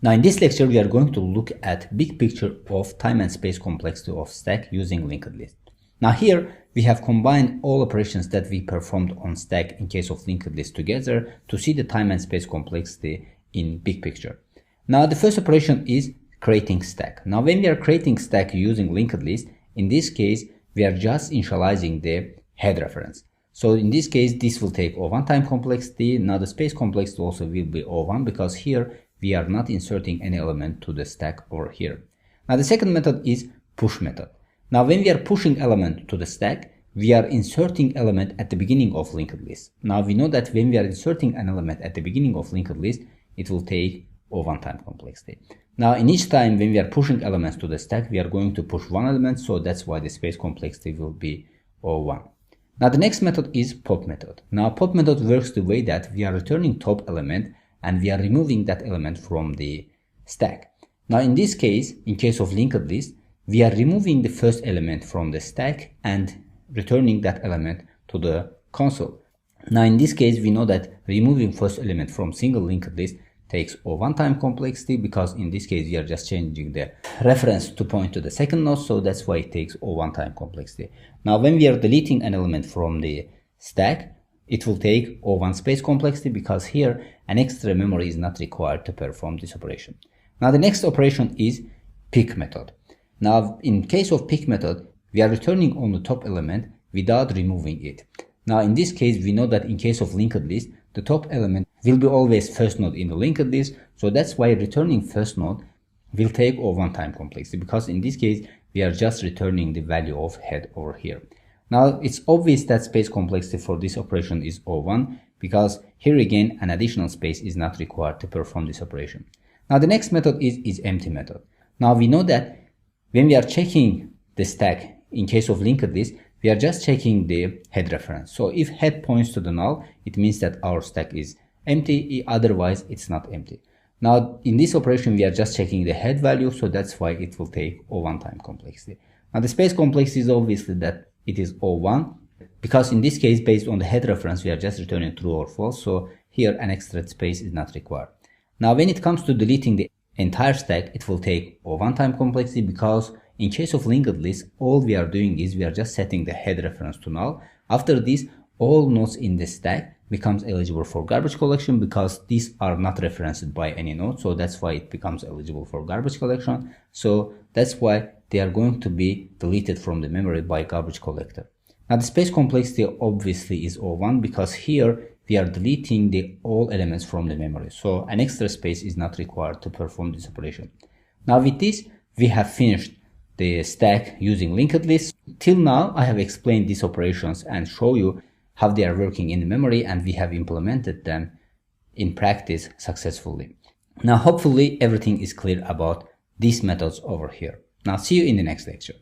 Now in this lecture, we are going to look at big picture of time and space complexity of stack using linked list. Now here, we have combined all operations that we performed on stack in case of linked list together to see the time and space complexity in big picture. Now the first operation is creating stack. Now when we are creating stack using linked list, in this case, we are just initializing the head reference. So in this case, this will take O1 time complexity. Now the space complexity also will be O1 because here we are not inserting any element to the stack over here. Now the second method is push method. Now when we are pushing element to the stack, we are inserting element at the beginning of linked list. Now we know that when we are inserting an element at the beginning of linked list, it will take O1 time complexity. Now in each time when we are pushing elements to the stack, we are going to push one element, so that's why the space complexity will be O1. Now the next method is pop method. Now pop method works the way that we are returning top element and we are removing that element from the stack. Now in this case, in case of linked list, we are removing the first element from the stack and returning that element to the console. Now in this case, we know that removing first element from single linked list takes O1 time complexity because in this case we are just changing the reference to point to the second node, so that's why it takes O1 time complexity. Now when we are deleting an element from the stack, it will take O1 space complexity because here an extra memory is not required to perform this operation. Now the next operation is pick method. Now in case of pick method, we are returning on the top element without removing it. Now in this case, we know that in case of linked list, the top element will be always first node in the linked list, so that's why returning first node will take O1 time complexity because in this case we are just returning the value of head over here. Now it's obvious that space complexity for this operation is O1 because here again an additional space is not required to perform this operation. Now the next method is empty method. Now we know that when we are checking the stack in case of linked list, we are just checking the head reference. So if head points to the null, it means that our stack is empty, otherwise it's not empty. Now in this operation, we are just checking the head value, so that's why it will take O1 time complexity. Now the space complexity is obviously that it is O1 because in this case, based on the head reference, we are just returning true or false, so here an extra space is not required. Now when it comes to deleting the entire stack, it will take O1 time complexity because in case of linked list, all we are doing is we are just setting the head reference to null. After this, all nodes in the stack becomes eligible for garbage collection because these are not referenced by any node, so that's why it becomes eligible for garbage collection. So that's why they are going to be deleted from the memory by garbage collector. Now the space complexity obviously is O1 because here we are deleting the all elements from the memory, so an extra space is not required to perform this operation. Now with this, we have finished the stack using linked list. Till now, I have explained these operations and show you how they are working in the memory, and we have implemented them in practice successfully. Now, hopefully everything is clear about these methods over here. Now, see you in the next lecture.